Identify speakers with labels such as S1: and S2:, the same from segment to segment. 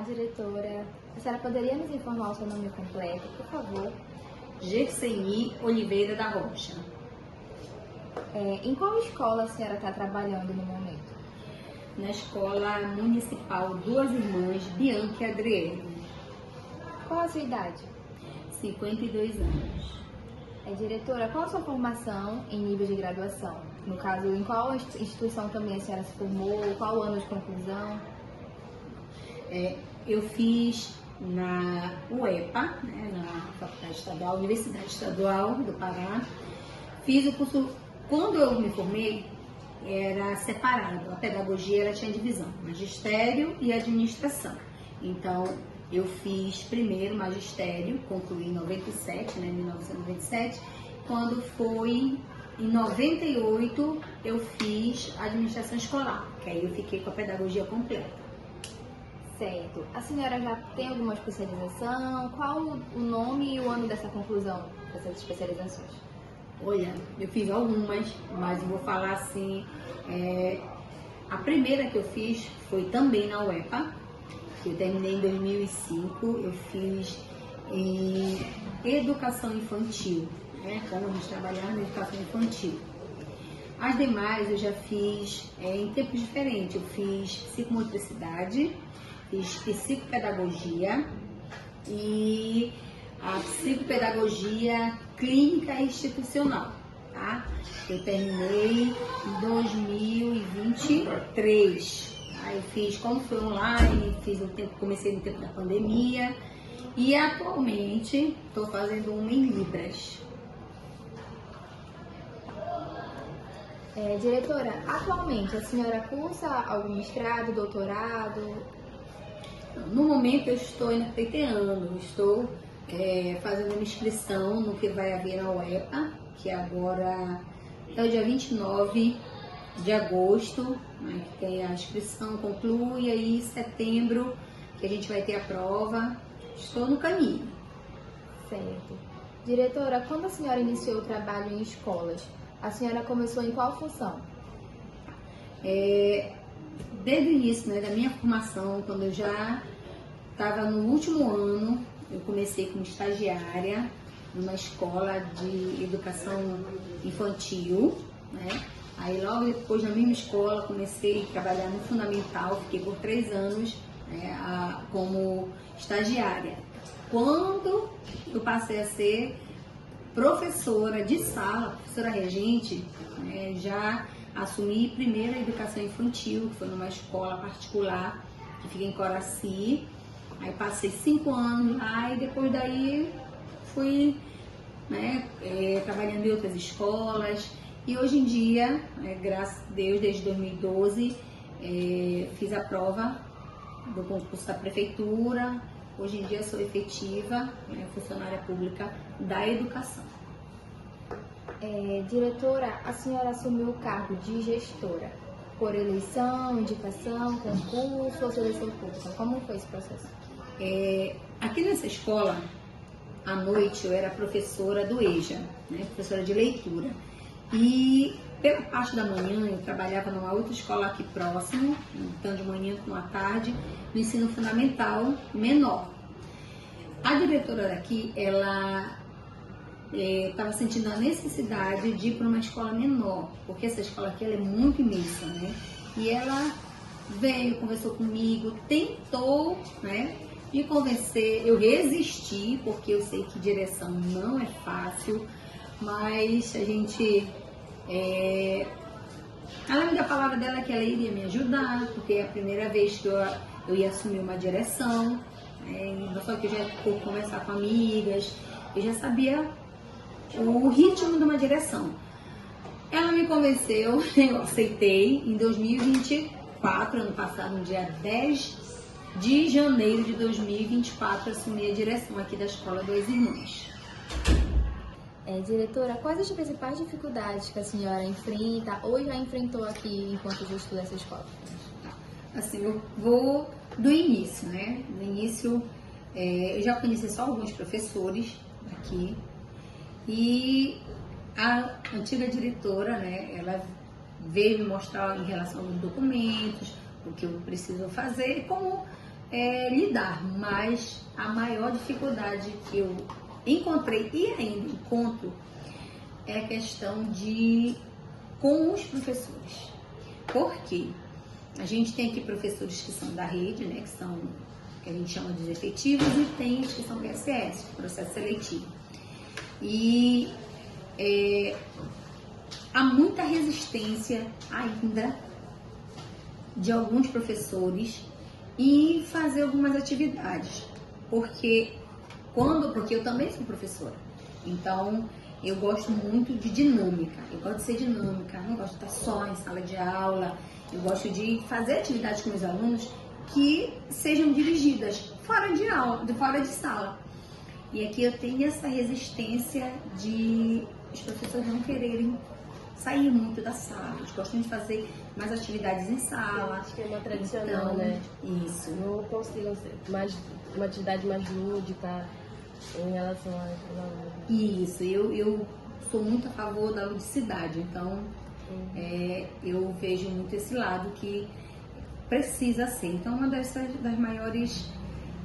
S1: diretora. A senhora poderia nos informar o seu nome completo, por favor?
S2: Gerseni Oliveira da Rocha.
S1: Em qual escola a senhora está trabalhando no momento?
S2: Na Escola Municipal Duas Irmãs, Bianca e Adriele.
S1: Qual a sua idade?
S2: 52 anos.
S1: Diretora, qual a sua formação em nível de graduação? No caso, em qual instituição também a senhora se formou? Qual o ano de conclusão?
S2: Eu fiz na UEPA, né, na Faculdade Estadual, Universidade Estadual do Pará. Fiz o curso, quando eu me formei, era separado. A pedagogia tinha divisão, magistério e administração. Então, eu fiz primeiro magistério, concluí em 97, né, 1997. Quando foi em 98, eu fiz administração escolar, que aí eu fiquei com a pedagogia completa.
S1: Certo. A senhora já tem alguma especialização? Qual o nome e o ano dessa conclusão, dessas especializações?
S2: Olha, eu fiz algumas, mas eu vou falar assim, a primeira que eu fiz foi também na UEPA, que eu terminei em 2005, eu fiz em educação infantil, né, como a gente trabalhava na educação infantil. As demais eu já fiz em tempos diferentes, eu fiz psicomotricidade, fiz psicopedagogia e a psicopedagogia clínica e institucional, tá? Eu terminei em 2023. Aí eu fiz, como foi online, comecei no tempo da pandemia e atualmente estou fazendo uma em Libras.
S1: Diretora, atualmente a senhora cursa algum mestrado, doutorado?
S2: No momento eu estou ainda pleiteando, estou fazendo uma inscrição no que vai haver na UEPA, que agora é o dia 29 de agosto, né, que tem a inscrição, conclui, aí em setembro que a gente vai ter a prova. Estou no caminho.
S1: Certo. Diretora, quando a senhora iniciou o trabalho em escolas, a senhora começou em qual função?
S2: Desde o início, né, da minha formação, quando eu já estava no último ano, eu comecei como estagiária numa escola de educação infantil, né? Aí logo depois, na mesma escola, comecei a trabalhar no fundamental, fiquei por 3 anos, né, como estagiária. Quando eu passei a ser professora de sala, professora regente, né, já assumi primeiro a educação infantil, que foi numa escola particular que fica em Coraci. Aí passei 5 anos lá e depois daí fui, né, trabalhando em outras escolas. E hoje em dia, graças a Deus, desde 2012, fiz a prova do concurso da prefeitura. Hoje em dia sou efetiva, funcionária pública da educação.
S1: Diretora, a senhora assumiu o cargo de gestora por eleição, indicação, concurso ou seleção pública? Como foi esse processo?
S2: Aqui nessa escola, à noite, eu era professora do EJA, né, professora de leitura. E pela parte da manhã eu trabalhava numa outra escola aqui próximo, tanto de manhã como à tarde, no ensino fundamental menor. A diretora daqui, ela estava sentindo a necessidade de ir para uma escola menor, porque essa escola aqui ela é muito imensa, né? E ela veio, conversou comigo, tentou, né, me convencer. Eu resisti, porque eu sei que direção não é fácil, mas a gente... ela me deu a palavra dela que ela iria me ajudar, porque é a primeira vez que eu ia assumir uma direção, só que eu já por conversar com amigas, eu já sabia o ritmo de uma direção. Ela me convenceu, eu aceitei. Em 2024, ano passado, no dia 10 de janeiro de 2024, assumi a direção aqui da Escola Duas Irmãs.
S1: Diretora, quais as principais dificuldades que a senhora enfrenta ou já enfrentou aqui enquanto estuda essa escola?
S2: Assim, eu vou do início, né? No início, eu já conheci só alguns professores aqui e a antiga diretora, né? Ela veio me mostrar em relação aos documentos, o que eu preciso fazer e como lidar, mas a maior dificuldade que eu encontrei e ainda encontro é a questão com os professores. Por quê? A gente tem aqui professores que são da rede, né, que a gente chama de efetivos, e tem os que são PSS, processo seletivo. E há muita resistência ainda de alguns professores em fazer algumas atividades, porque eu também sou professora, então eu gosto muito de dinâmica, eu gosto de ser dinâmica, não gosto de estar só em sala de aula, eu gosto de fazer atividades com os alunos que sejam dirigidas fora de aula, fora de sala. E aqui eu tenho essa resistência de os professores não quererem sair muito da sala, eles gostam de fazer mais atividades em sala.
S3: Acho que é uma tradicional,
S2: então,
S3: né?
S2: Isso.
S3: Não consigo uma atividade mais lúdica em relação a alunos.
S2: Isso, eu sou muito a favor da ludicidade, então eu vejo muito esse lado que precisa ser. Então, uma das maiores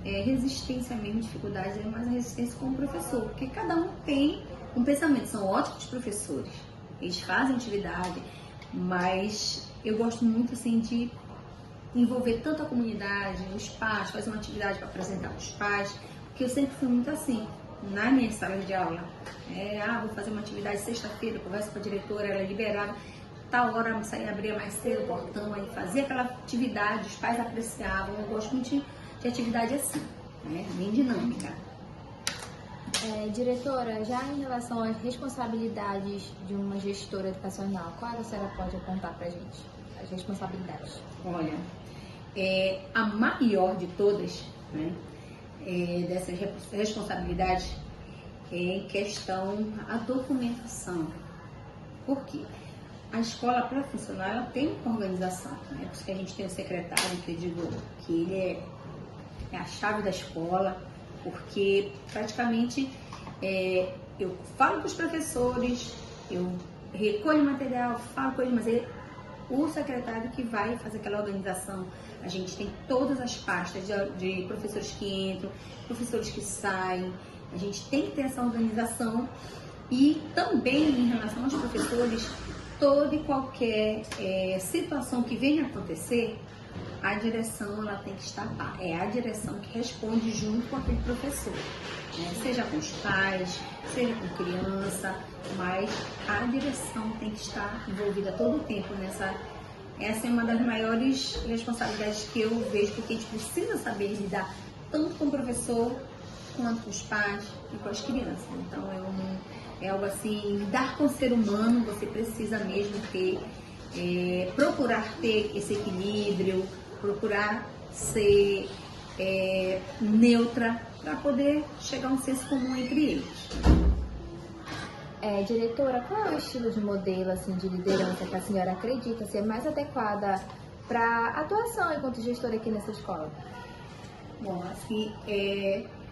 S2: resistência mesmo, dificuldades, é mais a resistência com o professor, porque cada um tem um pensamento, são ótimos professores, eles fazem atividade, mas eu gosto muito assim de envolver tanto a comunidade, os pais, fazer uma atividade para apresentar para os pais, porque eu sempre fui muito assim, na minha sala de aula. Vou fazer uma atividade sexta-feira, conversa com a diretora, ela liberava, tal hora eu saía, abria mais cedo o portão, aí fazia aquela atividade, os pais apreciavam, eu gosto muito de atividade assim, né? Bem dinâmica.
S1: Diretora, já em relação às responsabilidades de uma gestora educacional, qual a senhora pode apontar para a gente? As responsabilidades.
S2: Olha, a maior de todas, né, dessas responsabilidades é em questão a documentação. Por quê? A escola, para funcionar, ela tem uma organização, né? Por isso que a gente tem o secretário, que eu digo que ele é a chave da escola, porque praticamente eu falo com os professores, eu recolho material, falo com eles, mas o secretário que vai fazer aquela organização. A gente tem todas as pastas de professores que entram, professores que saem, a gente tem que ter essa organização. E também em relação aos professores, toda e qualquer situação que venha a acontecer, a direção ela tem que estar lá. É a direção que responde junto com aquele professor, né? Seja com os pais, seja com criança, mas a direção tem que estar envolvida todo o tempo nessa. Essa é uma das maiores responsabilidades que eu vejo, porque a gente precisa saber lidar tanto com o professor quanto com os pais e com as crianças. Então é algo assim, lidar com o ser humano, você precisa mesmo procurar ter esse equilíbrio, procurar ser neutra para poder chegar a um senso comum entre eles.
S1: Diretora, qual é o estilo de modelo assim, de liderança que a senhora acredita ser mais adequada para a atuação enquanto gestora aqui nessa escola?
S2: Bom, assim,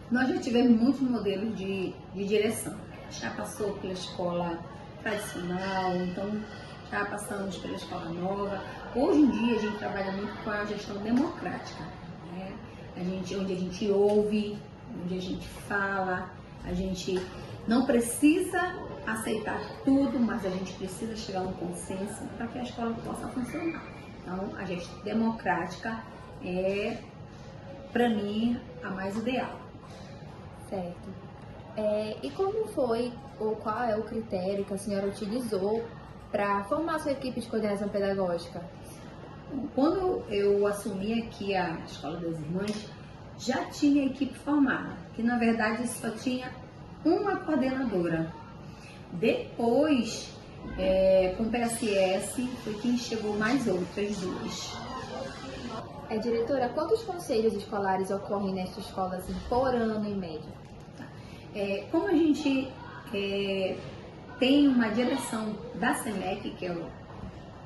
S2: nós já tivemos muitos modelos de direção. Já passou pela escola tradicional, então já passamos pela escola nova. Hoje em dia a gente trabalha muito com a gestão democrática, né? Onde a gente ouve, onde a gente fala, a gente não precisa aceitar tudo, mas a gente precisa chegar a um consenso para que a escola possa funcionar. Então, a gestão democrática é, para mim, a mais ideal.
S1: Certo. E como foi, ou qual é o critério que a senhora utilizou para formar a sua equipe de coordenação pedagógica?
S2: Quando eu assumi aqui a Escola das Irmãs, já tinha equipe formada, que na verdade só tinha uma coordenadora. Depois, com o PSS, foi quem chegou mais outras duas.
S1: Diretora, quantos conselhos escolares ocorrem nesta escola assim, por ano em média?
S2: Como a gente tem uma direção da SEMEC,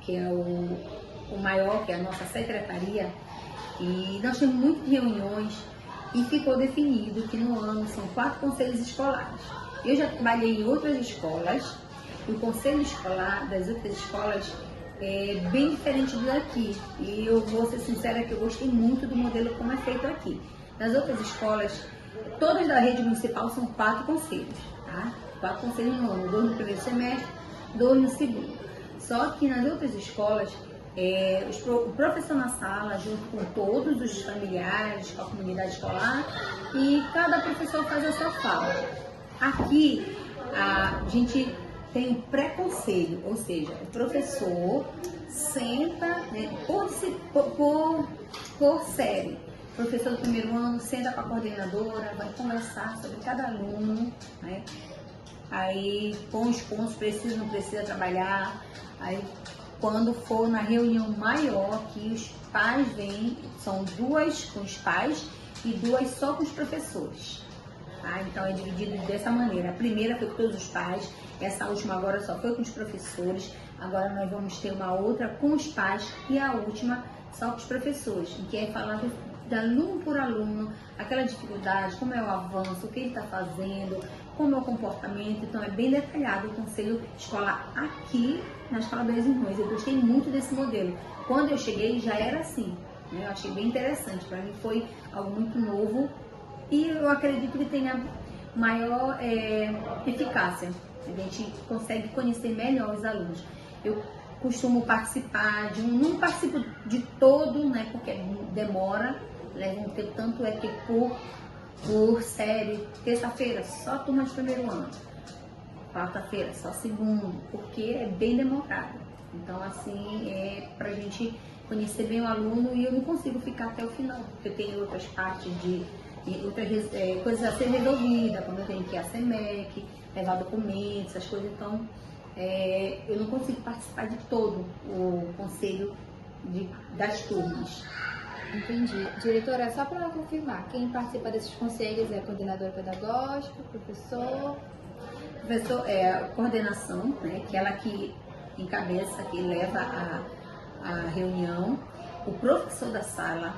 S2: que é o maior, que é a nossa secretaria, e nós temos muitas reuniões e ficou definido que no ano são 4 conselhos escolares. Eu já trabalhei em outras escolas e o conselho escolar das outras escolas é bem diferente do daqui. E eu vou ser sincera que eu gostei muito do modelo como é feito aqui. Nas outras escolas, todas da rede municipal são 4 conselhos, tá? 4 conselhos no ano, 2 no primeiro semestre, 2 no segundo. Só que nas outras escolas, o professor na sala, junto com todos os familiares, com a comunidade escolar, e cada professor faz a sua fala. Aqui, a gente tem um pré-conselho, ou seja, o professor senta, né, por série. O professor do primeiro ano senta com a coordenadora, vai conversar sobre cada aluno, né? Aí põe os pontos, precisa, não precisa trabalhar. Aí quando for na reunião maior, que os pais vêm, são 2 com os pais e 2 só com os professores. Tá? Então é dividido dessa maneira. A primeira foi com todos os pais, essa última agora só foi com os professores. Agora nós vamos ter uma outra com os pais e a última só com os professores, em que é falado de aluno por aluno, aquela dificuldade, como é o avanço, o que ele está fazendo, como é o comportamento. Então é bem detalhado o conselho escolar aqui na Escola das Irmãs. Eu gostei muito desse modelo. Quando eu cheguei já era assim, né? Eu achei bem interessante, para mim foi algo muito novo e eu acredito que tenha maior eficácia. A gente consegue conhecer melhor os alunos. Eu costumo participar não participo de todo, né, porque demora, leva um tempo, tanto é que por série, terça-feira só turma de primeiro ano, quarta-feira só segundo, porque é bem demorado. Então assim, é pra gente conhecer bem o aluno e eu não consigo ficar até o final, porque eu tenho outras partes outras coisas a ser resolvidas, como eu tenho que ir à SEMEC, levar documentos, essas coisas. Então eu não consigo participar de todo o conselho das turmas.
S1: Entendi. Diretora, só para confirmar, quem participa desses conselhos é a coordenadora pedagógica, o professor?
S2: O professor é a coordenação, né, que ela que encabeça, que leva a reunião, o professor da sala,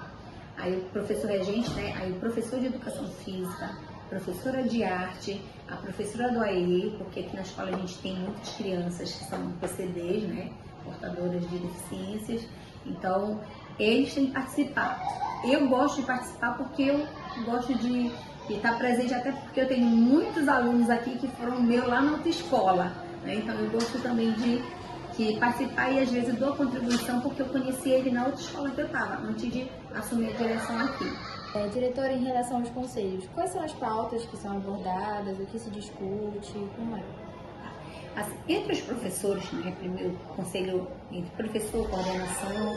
S2: aí o professor regente, né, aí o professor de educação física, professora de arte, a professora do AE, porque aqui na escola a gente tem muitas crianças que são PCDs, né, portadoras de deficiências, então eles têm que participar. Eu gosto de participar porque eu gosto de estar presente, até porque eu tenho muitos alunos aqui que foram meu lá na outra escola, né, então eu gosto também de participar e às vezes dou contribuição porque eu conheci ele na outra escola que eu estava, antes de assumir a direção aqui.
S1: Diretora, em relação aos conselhos, quais são as pautas que são abordadas, o que se discute, como é?
S2: Assim, entre os professores, né, primeiro conselho entre professor e coordenação,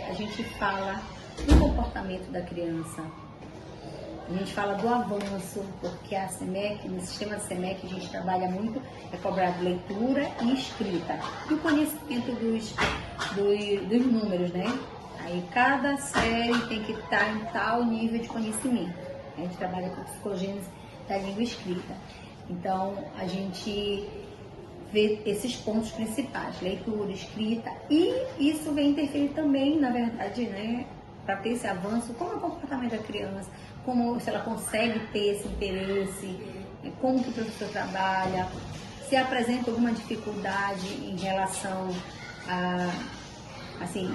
S2: a gente fala do comportamento da criança, a gente fala do avanço, porque a SEMEC, no sistema da SEMEC a gente trabalha muito, é cobrado leitura e escrita, e o conhecimento dos números, né? Aí cada série tem que estar em tal nível de conhecimento. A gente trabalha com psicogênese da língua escrita. Então a gente vê esses pontos principais, leitura, escrita, e isso vem interferir também, na verdade, né, para ter esse avanço, como é o comportamento da criança, como se ela consegue ter esse interesse, como que o professor trabalha, se apresenta alguma dificuldade em relação a, assim,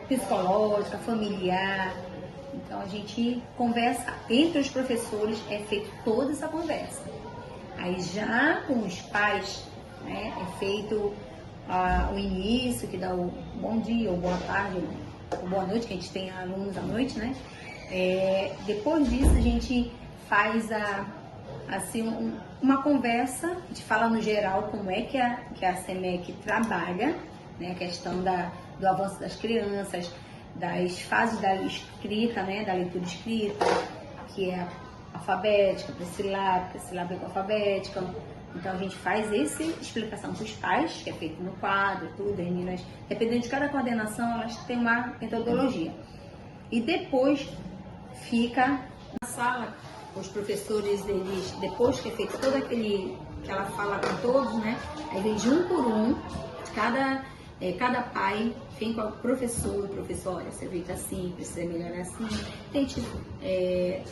S2: psicológica, familiar. Então a gente conversa entre os professores, é feita toda essa conversa. Aí já com os pais, né, é feito o início, que dá o bom dia, ou boa tarde, ou boa noite, que a gente tem alunos à noite, né? Depois disso a gente faz assim, uma conversa, a gente fala no geral como é que a SEMEC trabalha, né, a questão do avanço das crianças, das fases da escrita, né, da leitura escrita, que é alfabética, pressilábica alfabética. Então a gente faz essa explicação para os pais, que é feito no quadro, tudo, as meninas, dependendo de cada coordenação, elas têm uma metodologia. E depois fica na sala, os professores, eles, depois que é feito todo que ela fala com todos, né, aí vem de um por um, cada pai vem com o professor, olha, você vê assim, precisa melhorar assim, tente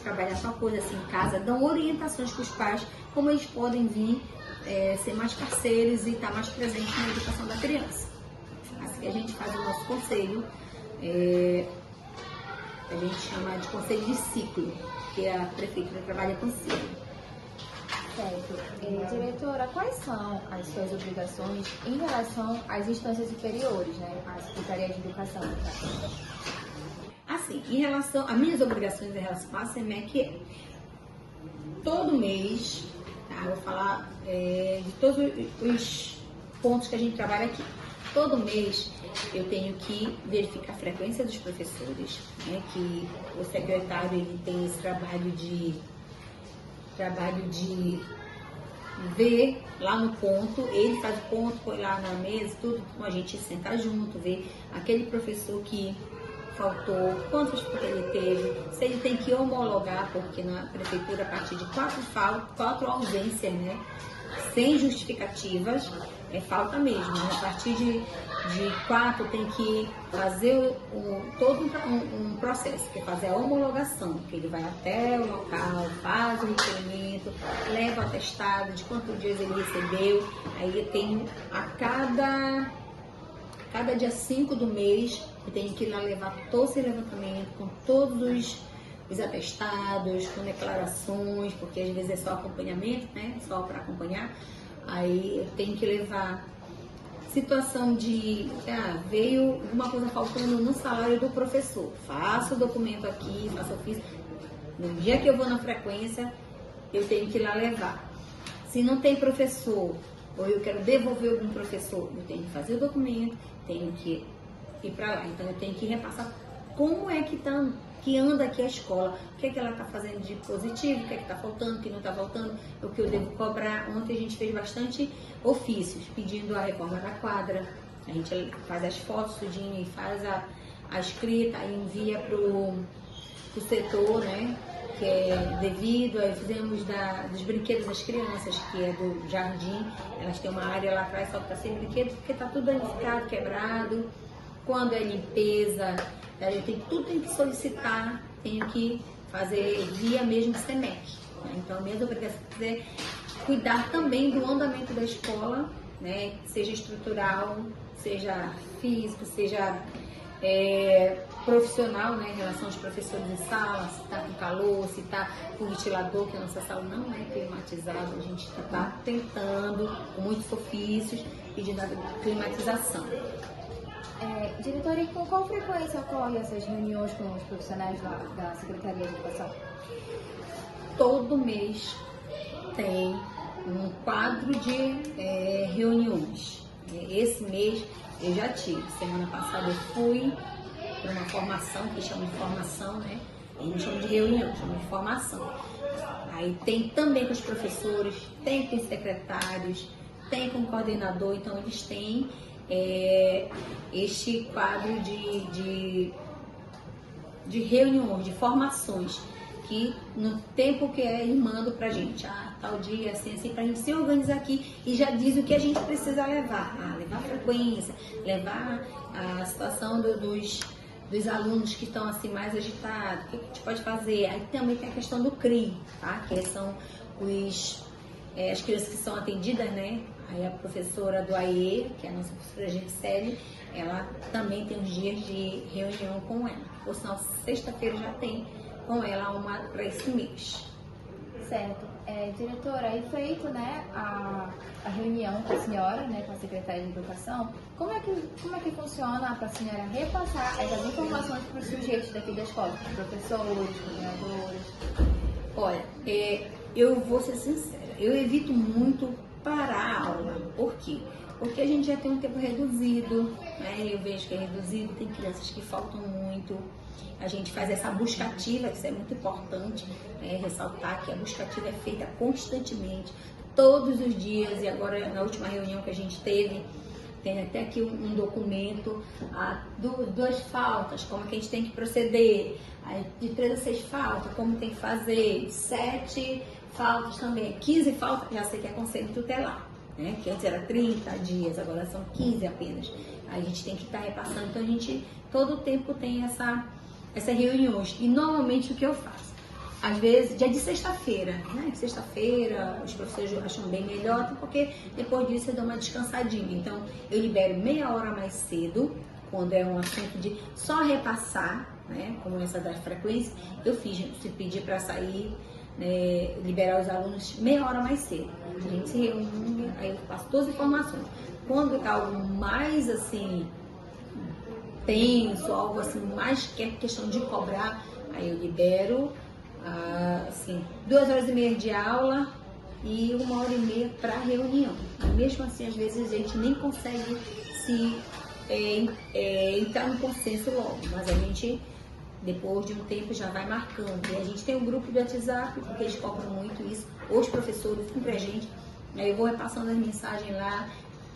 S2: trabalhar sua coisa assim em casa, dão orientações para os pais, como eles podem vir ser mais parceiros e estar mais presentes na educação da criança. Assim que a gente faz o nosso conselho, a gente chama de conselho de ciclo, que a prefeitura trabalha com ciclo.
S1: Certo. Diretora, quais são as suas obrigações em relação às instâncias superiores, né? À Secretaria de Educação?
S2: Assim, em relação às minhas obrigações em relação à SEMEC, todo mês, tá? Eu vou falar de todos os pontos que a gente trabalha aqui. Todo mês eu tenho que verificar a frequência dos professores, né? Que o secretário ele tem esse trabalho de ver lá no ponto, ele faz o ponto, põe lá na mesa, tudo, a gente senta junto, ver aquele professor que faltou, quantos ele teve, se ele tem que homologar, porque na prefeitura a partir de 4 ausências, né, sem justificativas, falta mesmo, né? A partir de 4 tem que fazer todo um processo, que é fazer a homologação, que ele vai até o local, faz o requerimento, leva o atestado de quantos dias ele recebeu, aí eu tenho a cada dia 5 do mês, eu tenho que ir lá levar todo esse levantamento com todos os atestados, com declarações, porque às vezes é só acompanhamento, né? Só para acompanhar. Aí eu tenho que levar situação de, veio alguma coisa faltando no salário do professor. Faço o documento aqui, faço o ofício. No dia que eu vou na frequência, eu tenho que ir lá levar. Se não tem professor, ou eu quero devolver algum professor, eu tenho que fazer o documento, tenho que ir para lá. Então eu tenho que repassar como é que anda aqui a escola, o que é que ela está fazendo de positivo, o que é que está faltando, o que não está faltando, o que eu devo cobrar. Ontem a gente fez bastante ofícios, pedindo a reforma da quadra, a gente faz as fotos tudinho e faz a escrita e envia para o setor, né, que é devido, aí fizemos dos brinquedos das crianças, que é do jardim, elas têm uma área lá atrás só que está sem brinquedo, porque está tudo danificado, quebrado. Quando é limpeza, tudo tem que solicitar, tenho que fazer via mesmo SEMEC. Né? Então, a minha obrigação é cuidar também do andamento da escola, né? Seja estrutural, seja físico, seja profissional, né? Em relação aos professores em sala, se está com calor, se está com ventilador, que a nossa sala não é climatizada, a gente está tentando, com muitos ofícios, pedindo a climatização.
S1: Diretora, e com qual frequência ocorrem essas reuniões com os profissionais da Secretaria de Educação?
S2: Todo mês tem um quadro de reuniões. Esse mês eu já tive. Semana passada eu fui para uma formação, que chama de formação, né? A gente chama de reunião, chama de formação. Aí tem também com os professores, tem com os secretários, tem com o coordenador, então eles têm este quadro de reuniões, de formações, que no tempo que ele manda pra gente, tal dia, assim, pra gente se organizar aqui e já diz o que a gente precisa levar. Levar a frequência, levar a situação dos alunos que estão assim mais agitados, o que a gente pode fazer. Aí também tem a questão do CRI, tá? Que são as crianças que são atendidas, né? Aí a professora do AE, que é a nossa professora Gisele, ela também tem uns dias de reunião com ela. Por sinal, sexta-feira já tem com ela uma para esse mês.
S1: Certo. Diretora, e feito, né, a reunião com a senhora, né, com a secretária de Educação, como é que funciona para a senhora repassar essas informações para os sujeitos daqui da escola, professores, coordenadores?
S2: Olha, eu vou ser sincera, eu evito muito parar a aula. Por quê? Porque a gente já tem um tempo reduzido, né? Eu vejo que é reduzido, tem crianças que faltam muito. A gente faz essa busca ativa, isso é muito importante, ressaltar que a busca ativa é feita constantemente, todos os dias. E agora, na última reunião que a gente teve, tem até aqui um documento, 2 faltas, como que a gente tem que proceder, aí, de 3 a 6 faltas, como tem que fazer, 7 faltas também, 15 faltas, já sei que é conselho tutelar, né? Que antes era 30 dias, agora são 15 apenas. Aí a gente tem que estar repassando, então a gente todo o tempo tem essas reuniões. E normalmente o que eu faço? às vezes, dia de sexta-feira, né? Sexta-feira, os professores acham bem melhor, até porque depois disso eu dou uma descansadinha. Então, eu libero meia hora mais cedo, quando é um assunto de só repassar, né? Como essa da frequência, eu se pedir para sair, né, liberar os alunos meia hora mais cedo. A gente se reúne, aí eu passo todas as informações. Quando está algo mais assim, tenso, algo assim, mais que é questão de cobrar, aí eu libero, assim, 2h30 de aula e 1h30 para reunião. E mesmo assim, às vezes a gente nem consegue se entrar no consenso logo, mas a gente, depois de um tempo, já vai marcando. E a gente tem um grupo de WhatsApp, porque eles cobram muito isso, os professores, sempre a gente. Aí eu vou repassando as mensagens lá.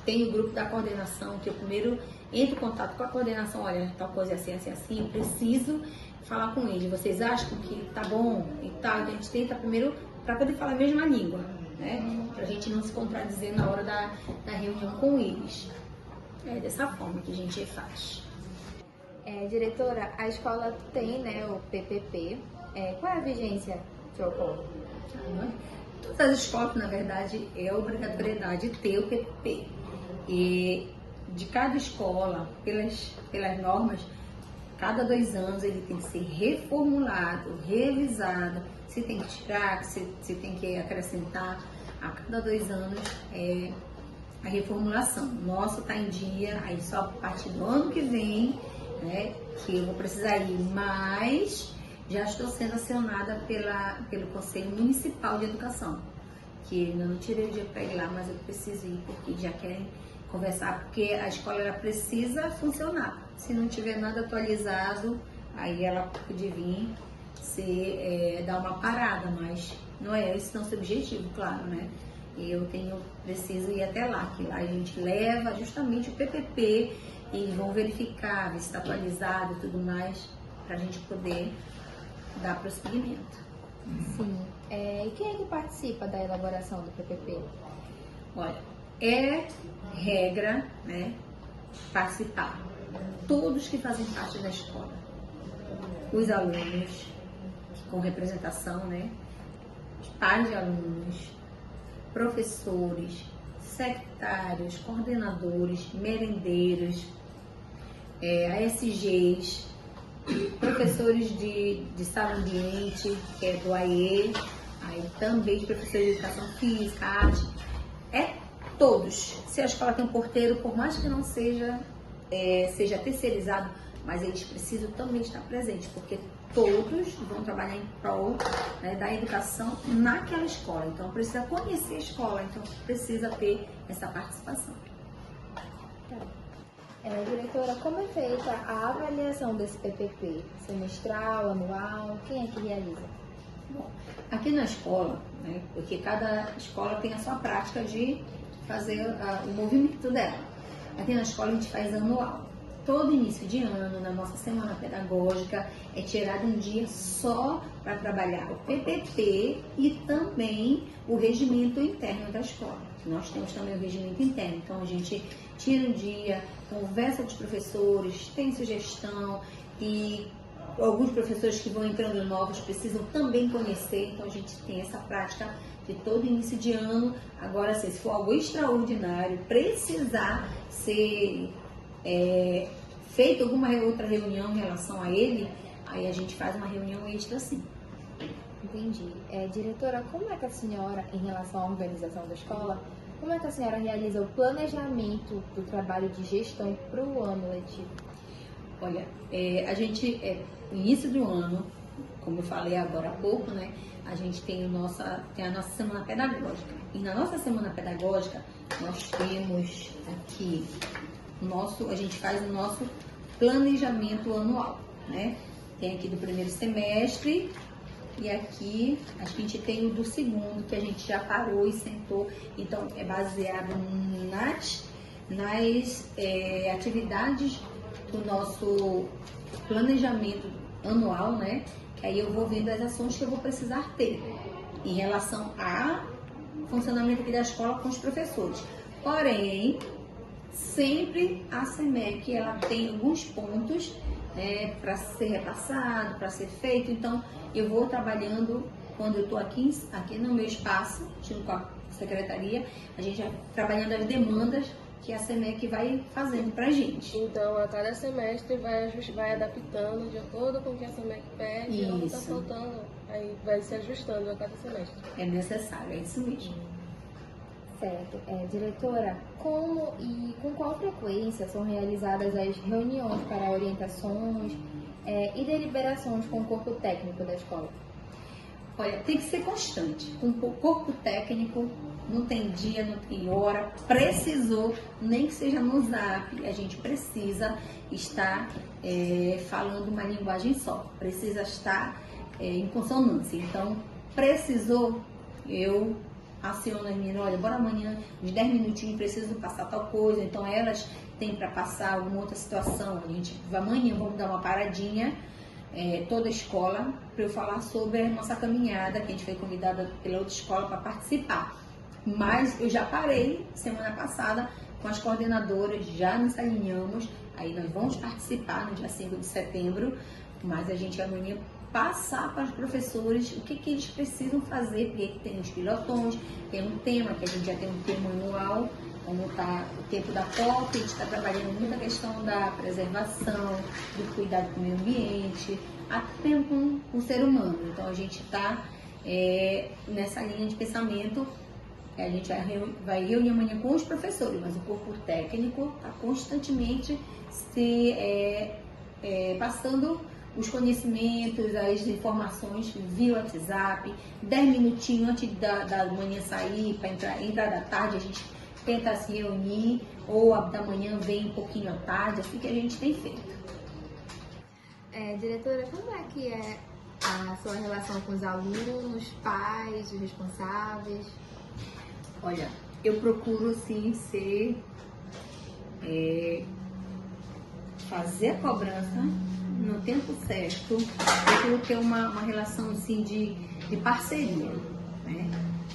S2: Tem o grupo da coordenação, que eu primeiro entro em contato com a coordenação, olha, tal coisa assim, assim, assim, eu preciso falar com eles. Vocês acham que tá bom e tal? Então a gente tenta primeiro, para poder falar a mesma língua, né? Pra gente não se contradizer na hora da reunião com eles. É dessa forma que a gente faz.
S1: Diretora, a escola tem, né, o PPP. Qual é a vigência que ocorre?
S2: Todas as escolas, na verdade, é obrigatoriedade ter o PPP. E de cada escola, pelas normas, cada 2 anos ele tem que ser reformulado, revisado. Se tem que tirar, se tem que acrescentar, a cada 2 anos a reformulação. Nossa está em dia, aí só a partir do ano que vem, né, que eu vou precisar ir, mas já estou sendo acionada pelo Conselho Municipal de Educação, que eu não tirei o dia para ir lá, mas eu preciso ir, porque já querem conversar, porque a escola ela precisa funcionar. Se não tiver nada atualizado, aí ela pode vir dar uma parada, mas não é esse nosso objetivo, claro, né? Eu preciso ir até lá, que lá a gente leva justamente o PPP e eles vão verificar, ver se está atualizado e tudo mais, para a gente poder dar prosseguimento.
S1: Sim. E quem é que participa da elaboração do PPP?
S2: Olha, é regra, né, participar. Todos que fazem parte da escola. Os alunos, com representação, né, os pais de alunos, professores, secretários, coordenadores, merendeiros, ASGs, professores de sala ambiente, que é do AE, aí também de professores de educação física, arte, todos. Se a escola tem um porteiro, por mais que não seja terceirizado, mas eles precisam também estar presentes, porque todos vão trabalhar em prol, né, da educação naquela escola. Então precisa conhecer a escola, então precisa ter essa participação.
S1: Diretora, como é feita a avaliação desse PPP? Semestral, anual? Quem é que realiza?
S2: Bom, aqui na escola, né, porque cada escola tem a sua prática de fazer o movimento dela. Aqui na escola a gente faz anual. Todo início de ano, na nossa semana pedagógica, é tirado um dia só para trabalhar o PPP e também o regimento interno da escola. Nós temos também o regimento interno, então a gente tira um dia, conversa com os professores, tem sugestão e alguns professores que vão entrando novos precisam também conhecer, então a gente tem essa prática de todo início de ano. Agora, se for algo extraordinário, precisar ser feita alguma outra reunião em relação a ele, aí a gente faz uma reunião extra sim.
S1: Entendi. Diretora, como é que a senhora, em relação à organização da escola, como é que a senhora realiza o planejamento do trabalho de gestão para o ano letivo?
S2: Olha, a gente, no início do ano, como eu falei agora há pouco, né, a gente tem a nossa semana pedagógica. E na nossa semana pedagógica, nós temos aqui a gente faz o nosso planejamento anual, né? Tem aqui do primeiro semestre e aqui a gente tem o do segundo, que a gente já parou e sentou. Então, é baseado nas atividades do nosso planejamento anual, né? Que aí eu vou vendo as ações que eu vou precisar ter em relação ao funcionamento aqui da escola com os professores. Porém, sempre a SEMEC ela tem alguns pontos para ser repassado, para ser feito. Então, eu vou trabalhando, quando eu estou aqui no meu espaço, junto com a secretaria, a gente vai trabalhando as demandas que a SEMEC vai fazendo para a gente.
S3: Então, a cada semestre vai adaptando de acordo com o que a SEMEC pede, e o que está faltando, aí vai se ajustando a cada semestre.
S2: É necessário, é isso mesmo.
S1: Certo. Diretora, como e com qual frequência são realizadas as reuniões para orientações e deliberações com o corpo técnico da escola?
S2: Olha, tem que ser constante. Com o corpo técnico, não tem dia, não tem hora. Precisou, nem que seja no Zap, a gente precisa estar falando uma linguagem só. Precisa estar em consonância. Então, precisou, eu aciono as meninas, olha, bora amanhã, uns 10 minutinhos, preciso passar tal coisa. Então, elas têm para passar alguma outra situação. A gente, amanhã, vamos dar uma paradinha, toda a escola, para eu falar sobre a nossa caminhada, que a gente foi convidada pela outra escola para participar. Mas eu já parei semana passada com as coordenadoras, já nos alinhamos, aí nós vamos participar no dia 5 de setembro, mas a gente amanhã passar para os professores o que eles precisam fazer, porque tem os pilotões, tem um tema, que a gente já tem um tema anual, como está o tempo da COP, a gente está trabalhando muito a questão da preservação, do cuidado com o meio ambiente, até mesmo com o ser humano. Então a gente está nessa linha de pensamento. A gente vai reunir amanhã com os professores, mas o corpo técnico está constantemente passando os conhecimentos, as informações via WhatsApp, 10 minutinhos antes da manhã sair, para entrar da tarde, a gente tenta se reunir, ou da manhã vem um pouquinho à tarde, assim que a gente tem feito.
S1: Diretora, como é que é a sua relação com os alunos, pais, os responsáveis?
S2: Olha, eu procuro sim fazer a cobrança no tempo certo, procuro ter uma relação assim de parceria, né?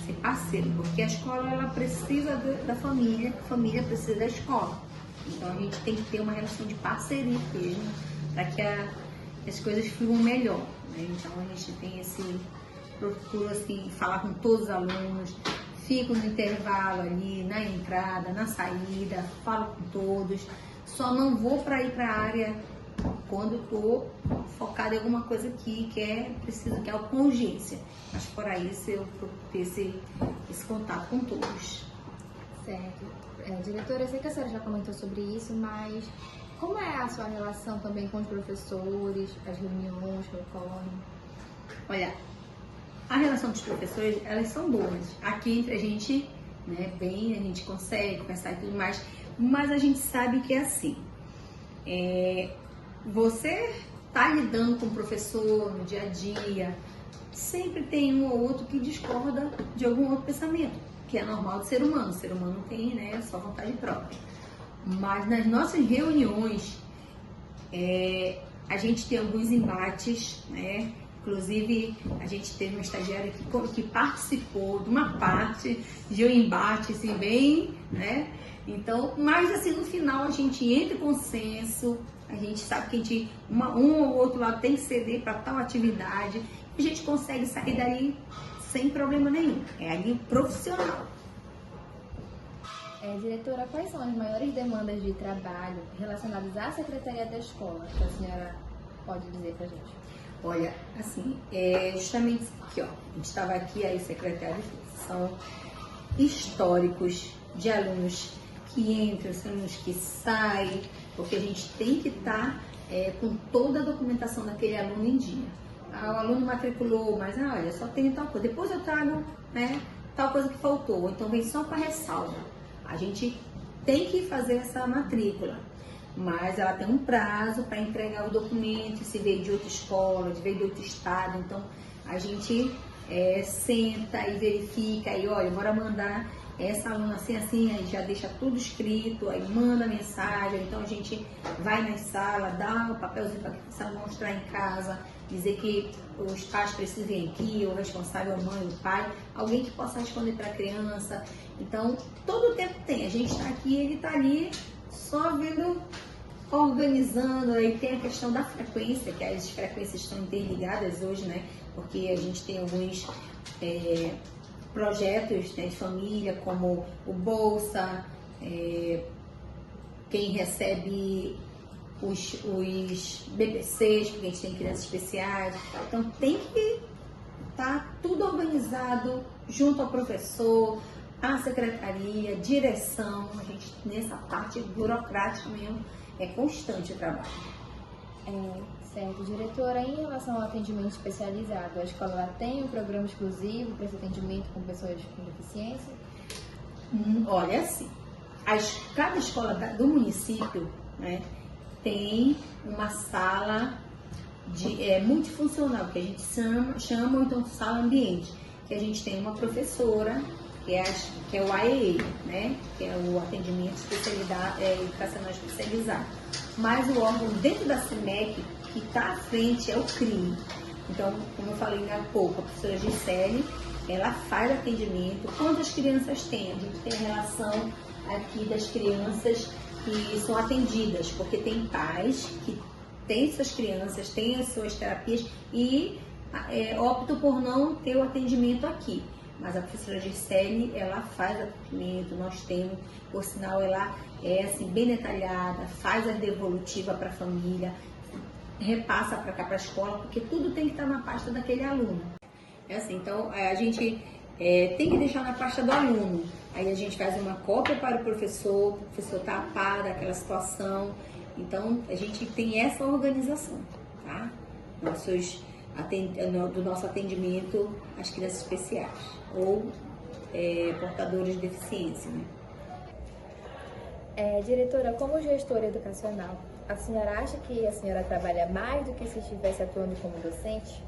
S2: Ser parceiro, porque a escola ela precisa da família, a família precisa da escola. Então a gente tem que ter uma relação de parceria mesmo, para que as coisas fluam melhor, né? Então a gente tem procuro assim, falar com todos os alunos, fico no intervalo ali, na entrada, na saída, falo com todos, só não vou para ir para a área quando estou focada em alguma coisa aqui que é com urgência. Mas fora isso, eu ter esse contato com todos.
S1: Certo. Diretora, eu sei que a senhora já comentou sobre isso, mas como é a sua relação também com os professores, as reuniões que ocorrem?
S2: Olha, a relação dos professores, elas são boas. Aqui entre a gente, né, bem, a gente consegue conversar e tudo mais, mas a gente sabe que é assim. Você tá lidando com o professor no dia a dia, sempre tem um ou outro que discorda de algum outro pensamento, que é normal do ser humano. O ser humano tem, né, só vontade própria. Mas nas nossas reuniões, a gente tem alguns embates, né? Inclusive, a gente teve uma estagiária que participou de uma parte de um embate, assim, bem, né? Então, mas assim, no final a gente entra em consenso, a gente sabe que um ou outro lado tem que ceder para tal atividade, e a gente consegue sair dali sem problema nenhum. É ali profissional.
S1: Diretora, quais são as maiores demandas de trabalho relacionadas à Secretaria da Escola que a senhora pode dizer para a gente?
S2: Olha, assim, justamente aqui, ó, a gente estava aqui, aí secretários são históricos de alunos que entram, alunos que saem, porque a gente tem que estar com toda a documentação daquele aluno em dia. O aluno matriculou, mas olha, só tem tal coisa, depois eu trago, né, tal coisa que faltou, então vem só para ressalva. A gente tem que fazer essa matrícula, mas ela tem um prazo para entregar o documento, se veio de outra escola, se veio de outro estado, então a gente senta e verifica, aí olha, bora mandar essa aluna assim, aí já deixa tudo escrito, aí manda mensagem, então a gente vai na sala, dá o papelzinho para essa aluna mostrar em casa, dizer que os pais precisam vir aqui, o responsável, a mãe, o pai, alguém que possa responder para a criança. Então, todo o tempo tem, a gente está aqui, ele está ali, só vendo organizando, aí tem a questão da frequência, que as frequências estão interligadas hoje, né? Porque a gente tem alguns projetos, né, de família, como o Bolsa, quem recebe os BPCs, porque a gente tem crianças especiais. Então tem que estar tudo organizado junto ao professor, à secretaria, direção. A gente, nessa parte burocrática mesmo, é constante o trabalho.
S1: Certo. Diretora, em relação ao atendimento especializado, a escola ela tem um programa exclusivo para esse atendimento com pessoas com deficiência?
S2: Olha, assim, cada escola do município, né, tem uma sala multifuncional, que a gente chama ou então sala ambiente, que a gente tem uma professora, que é o AEE, né, que é o atendimento educacional especializado. Mas o órgão dentro da CIMEC que está à frente é o CRI. Então, como eu falei há pouco, a professora Gisele, ela faz atendimento. Quantas crianças tem? A gente tem a relação aqui das crianças que são atendidas, porque tem pais que têm suas crianças, têm as suas terapias e optam por não ter o atendimento aqui. Mas a professora Gisele, ela faz atendimento, nós temos, por sinal, ela é assim, bem detalhada, faz a devolutiva para a família, repassa para cá para a escola, porque tudo tem que estar na pasta daquele aluno. Então a gente tem que deixar na pasta do aluno. Aí a gente faz uma cópia para o professor está a par daquela situação. Então a gente tem essa organização, tá? Do nosso atendimento às crianças especiais ou portadores de deficiência, né?
S1: Diretora, como gestora educacional, a senhora acha que a senhora trabalha mais do que se estivesse atuando como docente?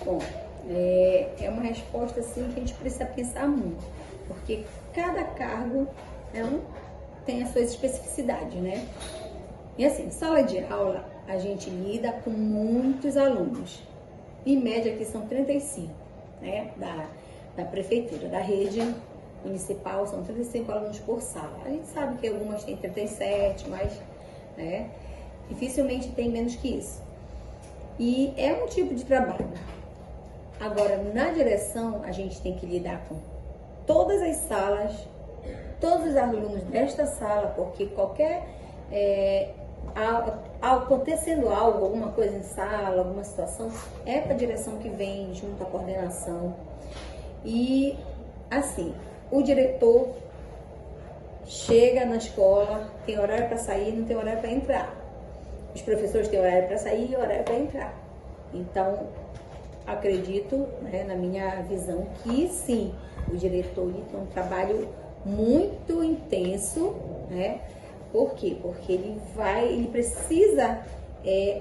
S2: Bom, é uma resposta assim que a gente precisa pensar muito, porque cada cargo tem as suas especificidades, né? E assim, sala de aula, a gente lida com muitos alunos. Em média aqui são 35, né? Da prefeitura, da rede municipal, são 35 alunos por sala. A gente sabe que algumas têm 37, mas dificilmente tem menos que isso. E é um tipo de trabalho. Agora, na direção, a gente tem que lidar com todas as salas, todos os alunos desta sala, porque qualquer acontecendo algo, alguma coisa em sala, alguma situação, é para a direção que vem junto à coordenação. E assim, o diretor chega na escola, tem horário para sair, não tem horário para entrar. Os professores têm horário para sair e horário para entrar. Então, acredito, né, na minha visão, que sim, o diretor tem um trabalho muito intenso, né? Por quê? Porque ele precisa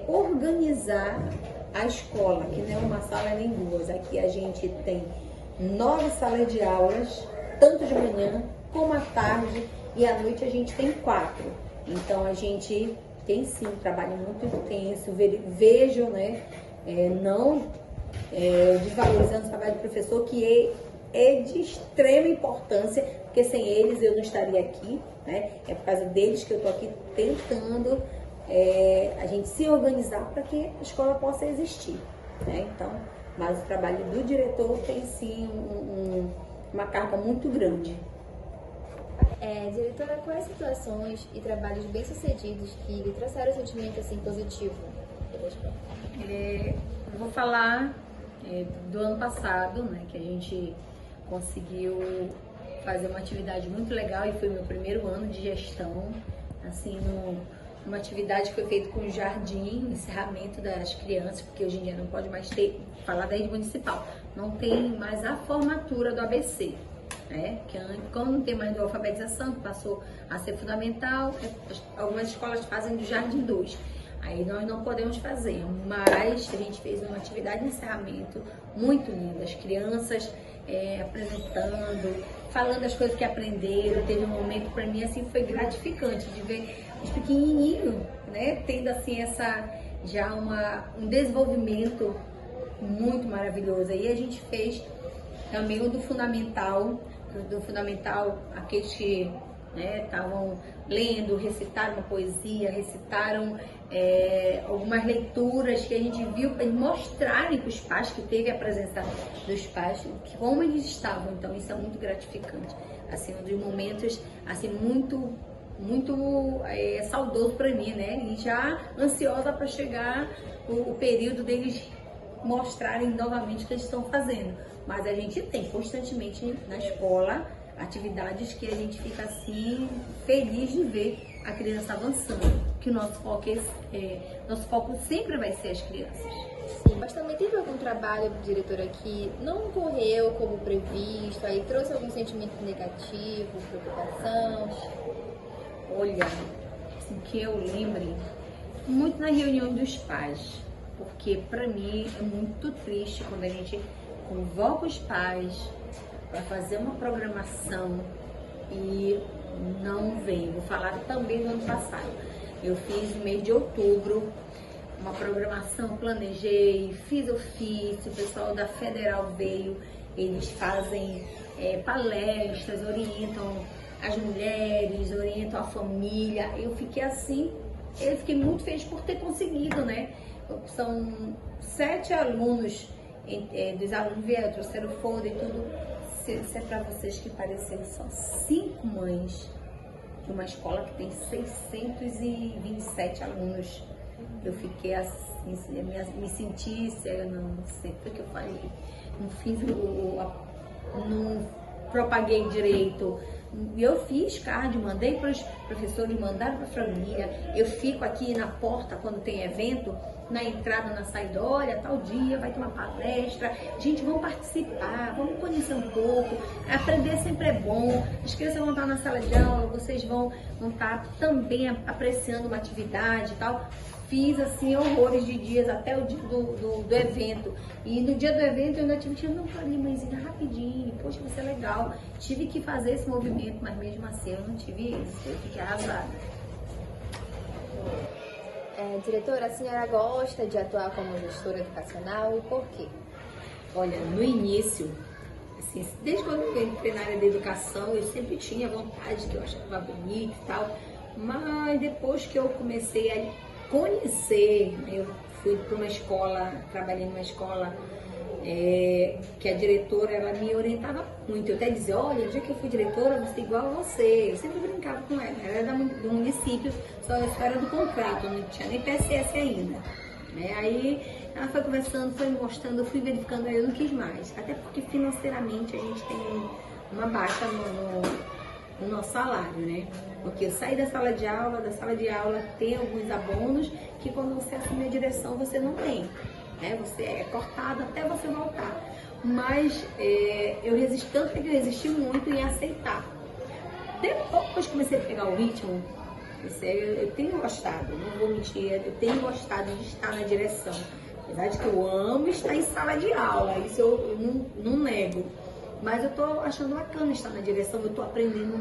S2: organizar a escola, que não é uma sala nem duas. Aqui a gente tem 9 salas de aulas, tanto de manhã como à tarde, e à noite a gente tem 4. Então a gente tem sim um trabalho muito intenso, vejo, né, não desvalorizando o trabalho do professor, que é de extrema importância, porque sem eles eu não estaria aqui, né? É por causa deles que eu estou aqui tentando a gente se organizar para que a escola possa existir, né? Então, mas o trabalho do diretor tem sim uma carga muito grande.
S1: Diretora, quais situações e trabalhos bem-sucedidos que lhe trouxeram um sentimento assim positivo?
S2: Eu vou falar do ano passado, né, que a gente conseguiu fazer uma atividade muito legal e foi meu primeiro ano de gestão, assim, uma atividade que foi feita com o jardim, encerramento das crianças, porque hoje em dia não pode mais falar da rede municipal, não tem mais a formatura do ABC, né? Que como não tem mais a alfabetização, que passou a ser fundamental, algumas escolas fazem do Jardim 2. Aí nós não podemos fazer, mas a gente fez uma atividade de encerramento muito linda, as crianças apresentando, falando as coisas que aprenderam. Teve um momento para mim assim, foi gratificante de ver os pequenininhos, né, tendo assim um desenvolvimento muito maravilhoso. Aí a gente fez também o do fundamental aqueles que né? Estavam lendo, recitaram uma poesia, recitaram algumas leituras que a gente viu para mostrarem para os pais, que teve a presença dos pais, que como eles estavam. Então isso é muito gratificante, assim, um dos momentos assim muito saudoso para mim, né? E já ansiosa para chegar o período deles mostrarem novamente o que eles estão fazendo. Mas a gente tem constantemente na escola atividades que a gente fica assim feliz de ver a criança avançando, que o nosso foco sempre vai ser as crianças.
S1: Sim, mas também teve algum trabalho, diretora, que não ocorreu como previsto, aí trouxe algum sentimento negativo, preocupação?
S2: Olha, assim, que eu lembre, muito na reunião dos pais, porque para mim é muito triste quando a gente convoca os pais para fazer uma programação e não vem. Vou falar também do ano passado. Eu fiz no mês de outubro uma programação, planejei, fiz ofício, o pessoal da Federal veio, eles fazem palestras, orientam as mulheres, orientam a família. Eu fiquei muito feliz por ter conseguido, né? São 7 alunos, dos alunos vieram, trouxeram folder e tudo. Se é para vocês que pareceram, são 5 mães de uma escola que tem 627 alunos. Eu fiquei assim, me senti, eu não sei o que eu falei, não propaguei direito. Eu fiz card, mandei para os professores, mandaram para a família. Eu fico aqui na porta quando tem evento, na entrada, na saída, olha, tal dia vai ter uma palestra, gente, vamos participar, vamos conhecer um pouco, aprender sempre é bom, as crianças vão estar na sala de aula, vocês vão estar também apreciando uma atividade e tal. Fiz assim horrores de dias até o dia do evento, e no dia do evento eu ainda tive que não falei, mãezinha, rapidinho, poxa, vai ser legal, tive que fazer esse movimento, mas mesmo assim eu não tive isso, eu fiquei arrasada.
S1: Diretora, a senhora gosta de atuar como gestora educacional e por quê?
S2: Olha, no início, assim, desde quando eu entrei na área da educação, eu sempre tinha vontade, que eu achava bonito e tal, mas depois que eu comecei a conhecer, eu fui para uma escola, trabalhei numa escola que a diretora, ela me orientava muito. Eu até dizia, olha, no dia que eu fui diretora, eu vou ser igual a você. Eu sempre brincava com ela. Ela era do município, só era do contrato, não tinha nem PSS ainda. Né? Aí ela foi conversando, foi me mostrando, eu fui verificando, aí eu não quis mais. Até porque financeiramente a gente tem uma baixa no nosso salário, né? Porque eu saí da sala de aula tem alguns abonos que quando você assume a direção você não tem. Você é cortado até você voltar. Mas eu resisti muito em aceitar. Depois que comecei a pegar o ritmo, eu tenho gostado, não vou mentir, eu tenho gostado de estar na direção. Apesar de que eu amo estar em sala de aula, isso eu não nego. Mas eu tô achando bacana estar na direção, eu tô aprendendo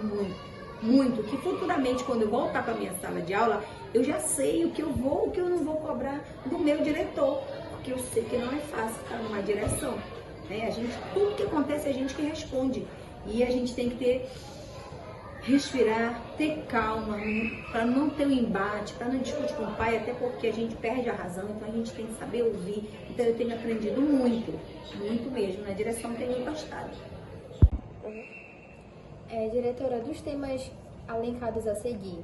S2: muito, que futuramente quando eu voltar para minha sala de aula, eu já sei o que eu não vou cobrar do meu diretor. Porque eu sei que não é fácil estar numa direção. Tudo que acontece é a gente que responde. E a gente tem que respirar, ter calma, para não ter um embate, para não discutir com o pai, até porque a gente perde a razão, então a gente tem que saber ouvir. Então eu tenho aprendido muito mesmo. Na direção tenho gostado.
S1: Diretora, dos temas alencados a seguir,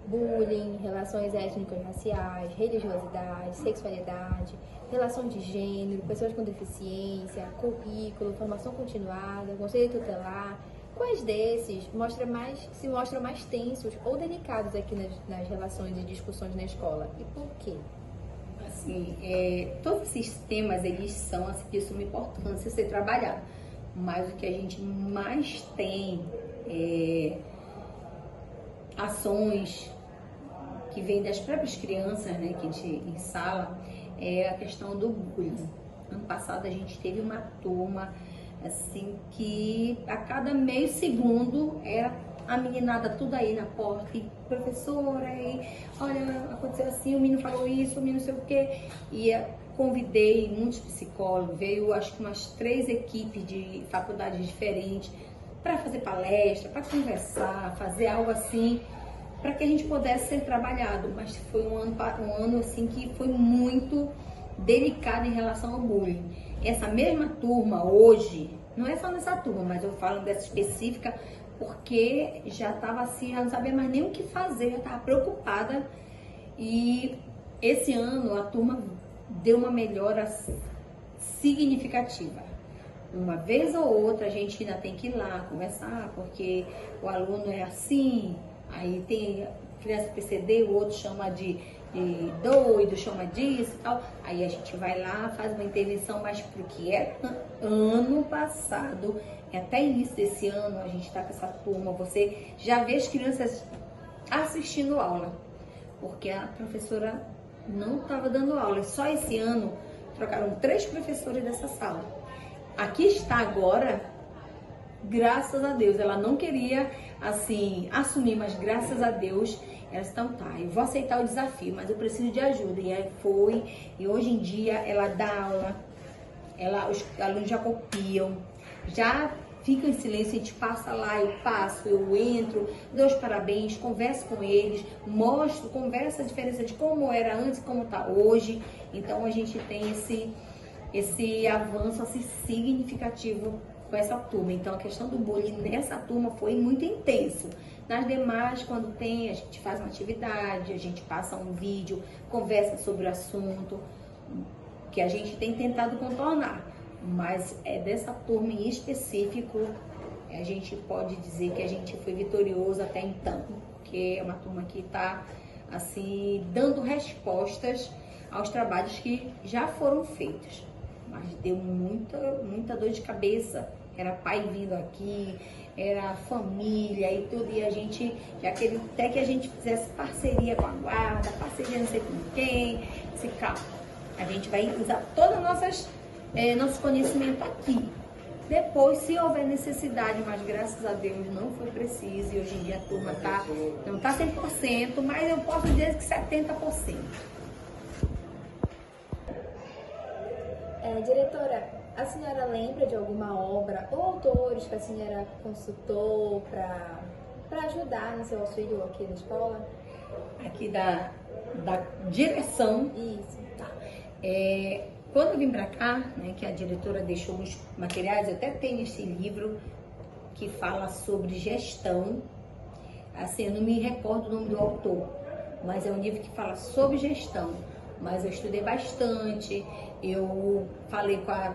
S1: bullying, relações étnico-raciais, religiosidade, sexualidade, relação de gênero, pessoas com deficiência, currículo, formação continuada, conselho tutelar, quais desses se mostram mais tensos ou delicados aqui nas relações e discussões na escola? E por quê?
S2: Assim, todos esses temas, eles são assim, de suma importância ser trabalhado. Mas o que a gente mais tem ações que vem das próprias crianças, né, que a gente ensala, é a questão do bullying. Ano passado a gente teve uma turma assim que a cada meio segundo era a meninada tudo aí na porta, e professora, e olha, aconteceu assim, o menino falou isso, o menino não sei o quê. E convidei muitos psicólogos, veio acho que umas 3 equipes de faculdades diferentes, para fazer palestra, para conversar, fazer algo assim, para que a gente pudesse ser trabalhado. Mas foi um ano assim que foi muito delicado em relação ao bullying. Essa mesma turma hoje, não é só nessa turma, mas eu falo dessa específica porque já estava assim, eu não sabia mais nem o que fazer, eu estava preocupada. E esse ano a turma deu uma melhora significativa. Uma vez ou outra a gente ainda tem que ir lá conversar, porque o aluno é assim, aí tem criança PCD, o outro chama de doido, chama disso e tal. Aí a gente vai lá, faz uma intervenção, mas porque é ano passado, até início desse ano, a gente tá com essa turma, você já vê as crianças assistindo aula, porque a professora não estava dando aula. E só esse ano trocaram 3 professores dessa sala. Aqui está agora, graças a Deus. Ela não queria, assim, assumir, mas graças a Deus, elas estão, tá, eu vou aceitar o desafio, mas eu preciso de ajuda. E aí foi, e hoje em dia ela dá aula, os alunos já copiam, já ficam em silêncio, a gente passa lá, eu passo, eu entro, dou os parabéns, converso com eles, mostro, converso a diferença de como era antes e como está hoje. Então a gente tem esse avanço assim, significativo com essa turma. Então a questão do bullying nessa turma foi muito intenso. Nas demais, quando tem, a gente faz uma atividade, a gente passa um vídeo, conversa sobre o assunto, que a gente tem tentado contornar. Mas dessa turma em específico, a gente pode dizer que a gente foi vitorioso até então, porque é uma turma que está assim, dando respostas aos trabalhos que já foram feitos. Mas deu muita dor de cabeça. Era pai vindo aqui, era família e tudo, e a gente já queria até que a gente fizesse parceria com a guarda, parceria não sei com quem. Disse, calma, a gente vai usar todas as nosso conhecimento aqui. Depois, se houver necessidade, mas graças a Deus não foi preciso, e hoje em dia a turma não está 100%, mas eu posso dizer que 70%.
S1: Diretora, a senhora lembra de alguma obra ou autores que a senhora consultou para ajudar no seu auxílio aqui na escola?
S2: Aqui da direção.
S1: Isso.
S2: Tá. Quando eu vim para cá, né, que a diretora deixou os materiais, eu até tenho esse livro que fala sobre gestão. Assim, eu não me recordo o nome do autor, mas é um livro que fala sobre gestão. Mas eu estudei bastante, eu falei com a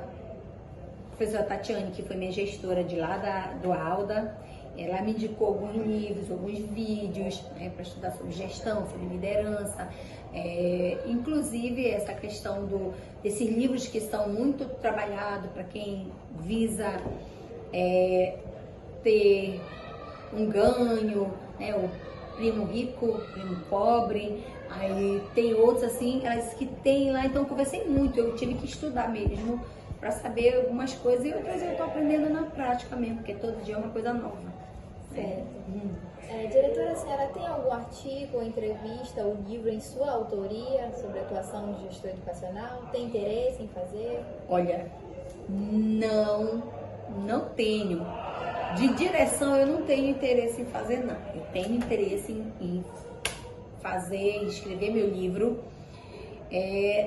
S2: professora Tatiane, que foi minha gestora de lá do Alda. Ela me indicou alguns livros, alguns vídeos, né, para estudar sobre gestão, sobre liderança. Inclusive essa questão desses livros que estão muito trabalhados para quem visa ter um ganho, né, o primo rico, primo pobre. Aí tem outros assim, elas que tem lá, então eu conversei muito, eu tive que estudar mesmo para saber algumas coisas, e outras eu estou aprendendo na prática mesmo, porque todo dia é uma coisa nova.
S1: Certo. Diretora, a senhora tem algum artigo, entrevista ou livro em sua autoria sobre atuação de gestor educacional? Tem interesse em fazer?
S2: Olha, não tenho. De direção eu não tenho interesse em fazer, não. Eu tenho interesse em fazer, escrever meu livro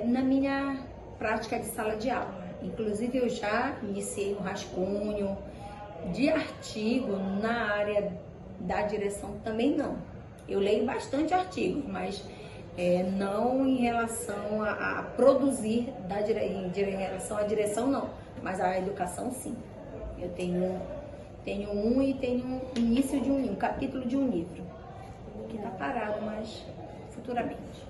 S2: na minha prática de sala de aula. Inclusive eu já iniciei um rascunho de artigo na área da direção também não. Eu leio bastante artigos, mas não em relação a produzir em relação à direção não, mas a educação sim. Eu tenho um e tenho um início de um capítulo de um livro que está parado, mas futuramente.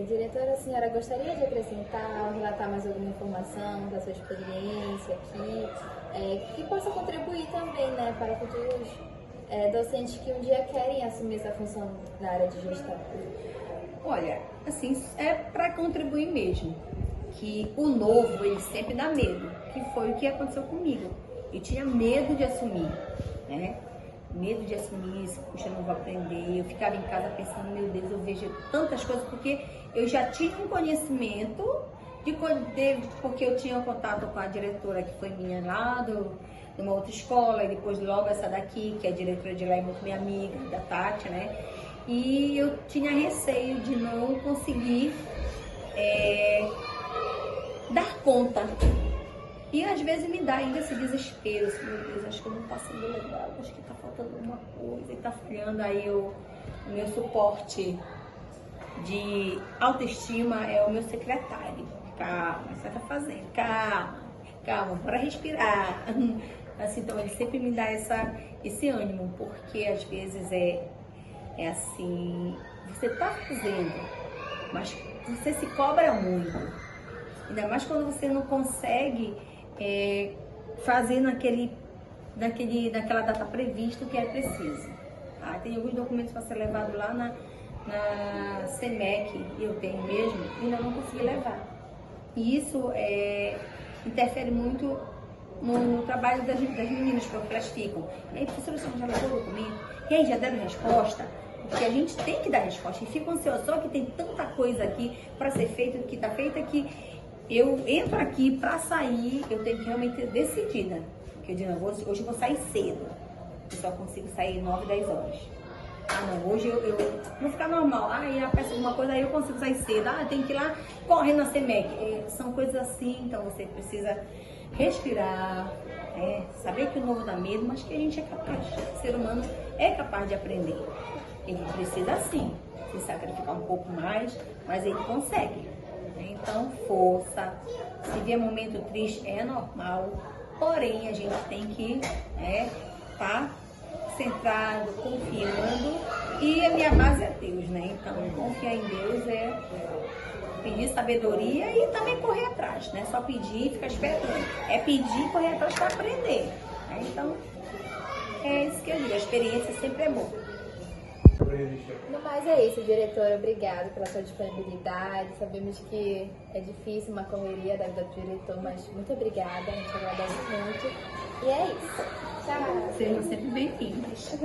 S1: Diretora, a senhora gostaria de acrescentar ou relatar mais alguma informação da sua experiência aqui, que possa contribuir também, né, para futuros docentes que um dia querem assumir essa função na área de gestão?
S2: Olha, assim, é para contribuir mesmo, que o novo, ele sempre dá medo, que foi o que aconteceu comigo. Eu tinha medo de assumir, né? Medo de assumir isso, puxa, eu não vou aprender. Eu ficava em casa pensando, meu Deus, eu vejo tantas coisas, porque eu já tinha um conhecimento porque eu tinha contato com a diretora que foi minha lá numa outra escola, e depois logo essa daqui, que é a diretora de lá, é muito minha amiga, da Tati, né? E eu tinha receio de não conseguir dar conta. E às vezes me dá ainda esse desespero, assim, meu Deus, acho que eu não tá sendo legal, acho que tá faltando alguma coisa e tá falhando. Aí o meu suporte de autoestima é o meu secretário. Calma, você tá fazendo, calma, bora respirar. Assim, então ele sempre me dá esse ânimo, porque às vezes é assim, você tá fazendo, mas você se cobra muito. Ainda mais quando você não consegue fazer naquela data prevista que é preciso. Tem alguns documentos para ser levado lá na CEMEC, eu tenho mesmo, e ainda não consegui levar. E isso interfere muito no trabalho das meninas, porque elas ficam: e aí, professora, você já levou o documento? E aí, já deram resposta? Porque a gente tem que dar resposta, e fico ansiosa, só que tem tanta coisa aqui para ser feita, que está feita, que eu entro aqui para sair, eu tenho que realmente ser decidida. Porque eu digo, não, hoje eu vou sair cedo, eu só consigo sair 9, 10 horas. Não, hoje eu vou ficar normal. Aí aparece alguma coisa, aí eu consigo sair cedo. Eu tenho que ir lá correr na CEMEC. São coisas assim, então você precisa respirar, saber que o novo dá medo, mas que a gente é capaz. O ser humano é capaz de aprender. Ele precisa sim se sacrificar um pouco mais, mas ele consegue. Então, força. Se vier momento triste, é normal. Porém, a gente tem que estar centrado, confiando. E a minha base é Deus, né? Então, confiar em Deus é pedir sabedoria e também correr atrás, né? Só pedir e ficar esperando. É pedir e correr atrás para aprender. Então, é isso que eu digo. A experiência sempre é boa.
S1: No mais é isso, diretora. Obrigada pela sua disponibilidade. Sabemos que é difícil uma correria da vida do diretor, mas muito obrigada. A gente agradece muito. E é isso. Tchau.
S2: Sejam sempre bem-vindas.